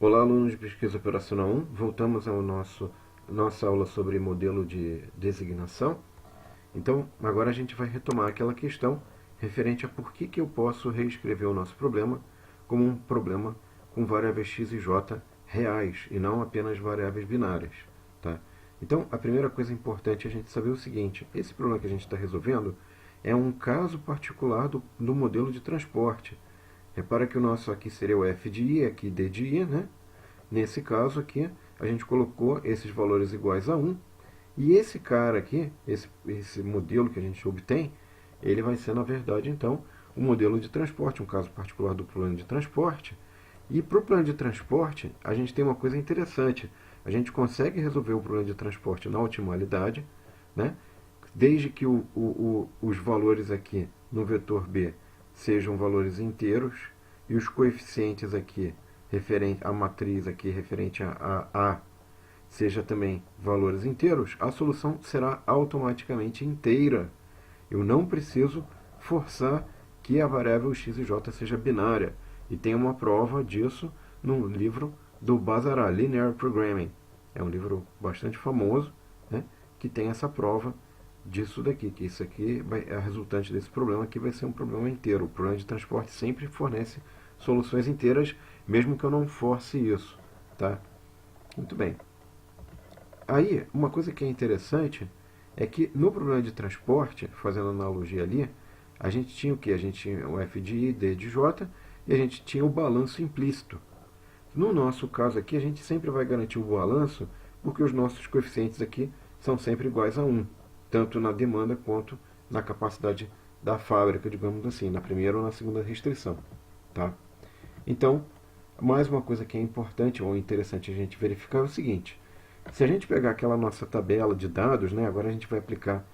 Olá, alunos de Pesquisa Operacional 1. Voltamos ao nossa aula sobre modelo de designação. Então, agora a gente vai retomar aquela questão referente a por que eu posso reescrever o nosso problema como um problema com variáveis x e j reais e não apenas variáveis binárias. Tá? Então, a primeira coisa importante é a gente saber o seguinte: esse problema que a gente está resolvendo é um caso particular do modelo de transporte. Repara que o nosso aqui seria o f de i, aqui d de i, né? Nesse caso aqui, a gente colocou esses valores iguais a 1, e esse cara aqui, esse modelo que a gente obtém, ele vai ser, na verdade, então, um modelo de transporte, um caso particular do plano de transporte. E para o plano de transporte, a gente tem uma coisa interessante. A gente consegue resolver o problema de transporte na otimalidade, né? Desde que os valores aqui no vetor B sejam valores inteiros e os coeficientes aqui referente à matriz aqui referente a A seja também valores inteiros, a solução será automaticamente inteira. Eu não preciso forçar que a variável x e j seja binária. E tem uma prova disso no livro do Bazará, Linear Programming. É um livro bastante famoso, né, que tem essa prova disso daqui, que isso aqui é a resultante desse problema, que vai ser um problema inteiro. O problema de transporte sempre fornece soluções inteiras, mesmo que eu não force isso. Tá? Muito bem. Aí, uma coisa que é interessante é que no problema de transporte, fazendo analogia ali, a gente tinha o que? A gente tinha o f de i, d de j, e a gente tinha o balanço implícito. No nosso caso aqui, a gente sempre vai garantir o balanço, porque os nossos coeficientes aqui são sempre iguais a 1, tanto na demanda quanto na capacidade da fábrica, digamos assim, na primeira ou na segunda restrição. Tá? Então, mais uma coisa que é importante ou interessante a gente verificar é o seguinte: se a gente pegar aquela nossa tabela de dados, né, agora a gente vai aplicar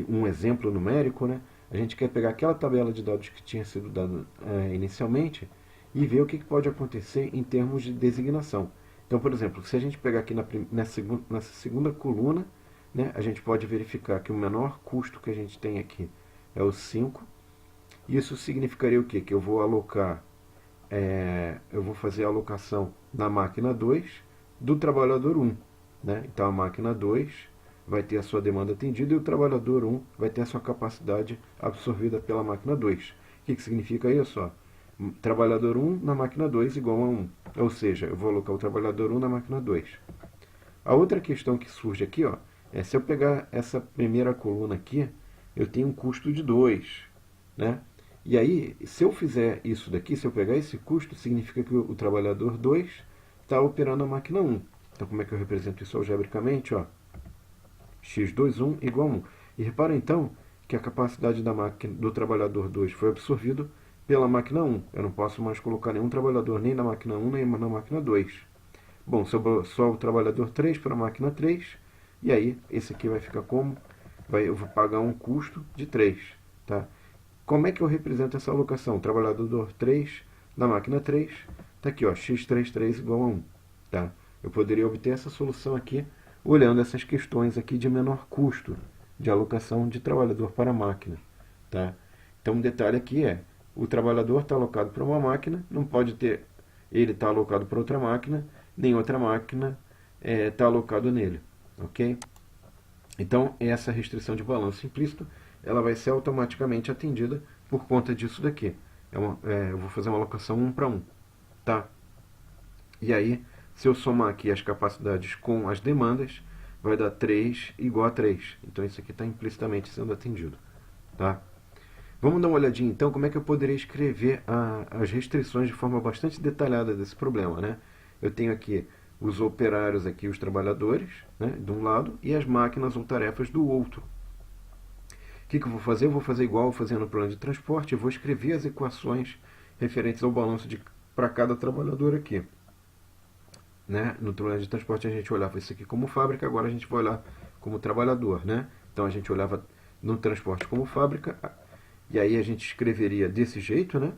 um exemplo numérico, né, a gente quer pegar aquela tabela de dados que tinha sido dada inicialmente e ver o que pode acontecer em termos de designação. Então, por exemplo, se a gente pegar aqui nessa segunda coluna, né, a gente pode verificar que o menor custo que a gente tem aqui é o 5. Isso significaria o quê? Que eu vou alocar, eu vou fazer a alocação na máquina 2 do trabalhador 1. Né? Então a máquina 2 vai ter a sua demanda atendida e o trabalhador 1 vai ter a sua capacidade absorvida pela máquina 2. O que significa isso? Ó? Trabalhador 1 na máquina 2 igual a 1. Ou seja, eu vou alocar o trabalhador 1 na máquina 2. A outra questão que surge aqui, ó, é se eu pegar essa primeira coluna aqui, eu tenho um custo de 2. Né? E aí, se eu fizer isso daqui, se eu pegar esse custo, significa que o trabalhador 2 está operando a máquina 1. Então, como é que eu represento isso algebricamente? Ó, x21 igual a 1. E repara então que a capacidade da máquina, do trabalhador 2 foi absorvido pela máquina 1. Eu não posso mais colocar nenhum trabalhador nem na máquina 1 nem na máquina 2. Bom, sobrou só o trabalhador 3 para a máquina 3. E aí, esse aqui vai ficar como? Eu vou pagar um custo de 3. Tá? Como é que eu represento essa alocação? O trabalhador 3 na máquina 3 está aqui, ó, x33 igual a 1. Tá? Eu poderia obter essa solução aqui olhando essas questões aqui de menor custo de alocação de trabalhador para a máquina. Tá? Então, um detalhe aqui é, o trabalhador está alocado para uma máquina, não pode ter ele está alocado para outra máquina, nem outra máquina está alocado nele. Ok? Então, essa restrição de balanço implícito ela vai ser automaticamente atendida por conta disso daqui. Eu vou fazer uma alocação 1 para 1. Tá? E aí, se eu somar aqui as capacidades com as demandas, vai dar 3 igual a 3. Então isso aqui está implicitamente sendo atendido. Tá? Vamos dar uma olhadinha então como é que eu poderia escrever as restrições de forma bastante detalhada desse problema. Né? Eu tenho aqui os operários, aqui, os trabalhadores, né, de um lado, e as máquinas ou tarefas do outro. O que eu vou fazer? Eu vou fazer igual eu fazia no plano de transporte, eu vou escrever as equações referentes ao balanço para cada trabalhador aqui. Né? No plano de transporte a gente olhava isso aqui como fábrica, agora a gente vai olhar como trabalhador. Né? Então a gente olhava no transporte como fábrica, e aí a gente escreveria desse jeito. Né?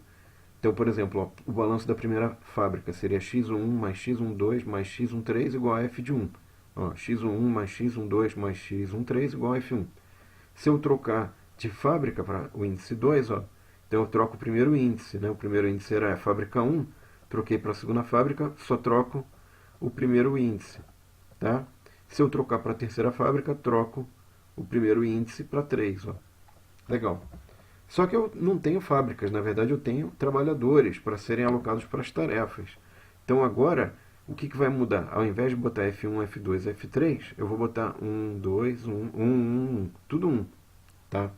Então, por exemplo, ó, o balanço da primeira fábrica seria x12 mais x12 mais x13 igual a f de 1. Ó, x11 mais x12 mais x13 igual a f1. Se eu trocar de fábrica para o índice 2, ó, então eu troco o primeiro índice. Né? O primeiro índice era a fábrica 1, troquei para a segunda fábrica, só troco o primeiro índice. Tá? Se eu trocar para a terceira fábrica, troco o primeiro índice para 3. Ó. Legal. Só que eu não tenho fábricas, na verdade eu tenho trabalhadores para serem alocados para as tarefas. Então agora, o que vai mudar? Ao invés de botar F1, F2, F3, eu vou botar 1, 2, 1, 1, 1, tudo 1. Tá?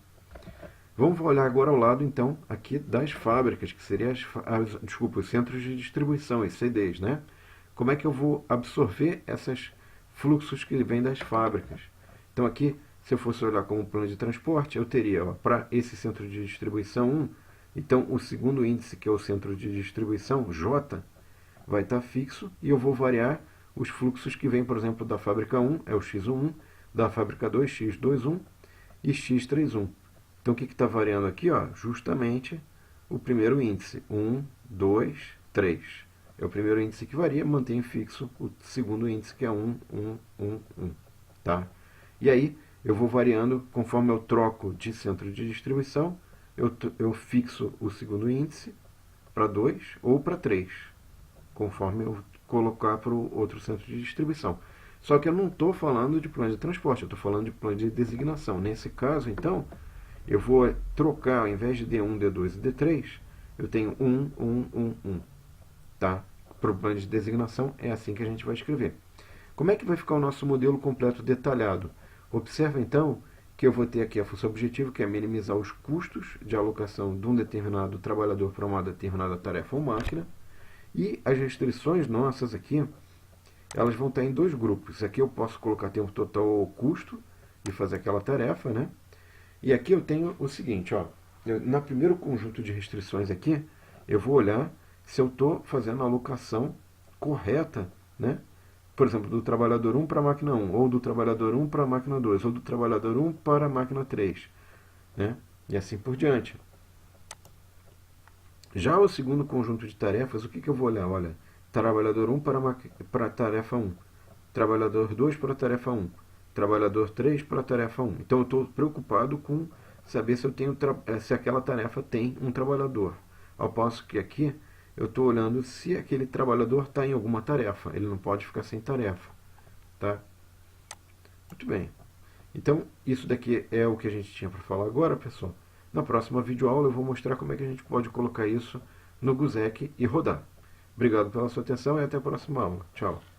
Vamos olhar agora ao lado, então, aqui das fábricas, que seriam os centros de distribuição, os CDs, né? Como é que eu vou absorver esses fluxos que vêm das fábricas? Então aqui, se eu fosse olhar como plano de transporte, eu teria, para esse centro de distribuição 1, então o segundo índice, que é o centro de distribuição, J, vai estar fixo, e eu vou variar os fluxos que vêm, por exemplo, da fábrica 1, é o X11, da fábrica 2, X21 e X31. Então o que está variando aqui? Ó, justamente o primeiro índice, 1, 2, 3. É o primeiro índice que varia, mantém fixo o segundo índice, que é 1, 1, 1, 1. Tá? E aí eu vou variando, conforme eu troco de centro de distribuição, eu fixo o segundo índice para 2 ou para 3, conforme eu colocar para o outro centro de distribuição. Só que eu não estou falando de plano de transporte, eu estou falando de plano de designação. Nesse caso, então, eu vou trocar, ao invés de D1, D2 e D3, eu tenho 1, 1, 1, 1. Tá? Para o plano de designação é assim que a gente vai escrever. Como é que vai ficar o nosso modelo completo detalhado? Observa então que eu vou ter aqui a função objetivo, que é minimizar os custos de alocação de um determinado trabalhador para uma determinada tarefa ou máquina. E as restrições nossas aqui, elas vão estar em dois grupos. Aqui eu posso colocar tempo total ou custo de fazer aquela tarefa, né? E aqui eu tenho o seguinte, ó, no primeiro conjunto de restrições aqui, eu vou olhar se eu estou fazendo a alocação correta, né? Por exemplo, do trabalhador 1 para a máquina 1, ou do trabalhador 1 para a máquina 2, ou do trabalhador 1 para a máquina 3, né? E assim por diante. Já o segundo conjunto de tarefas, o que eu vou olhar? Olha, trabalhador 1 para a tarefa 1, trabalhador 2 para a tarefa 1, trabalhador 3 para a tarefa 1. Então eu estou preocupado com saber se, se aquela tarefa tem um trabalhador. Ao passo que aqui eu estou olhando se aquele trabalhador está em alguma tarefa. Ele não pode ficar sem tarefa. Tá? Muito bem. Então, isso daqui é o que a gente tinha para falar agora, pessoal. Na próxima videoaula eu vou mostrar como é que a gente pode colocar isso no GUSEC e rodar. Obrigado pela sua atenção e até a próxima aula. Tchau.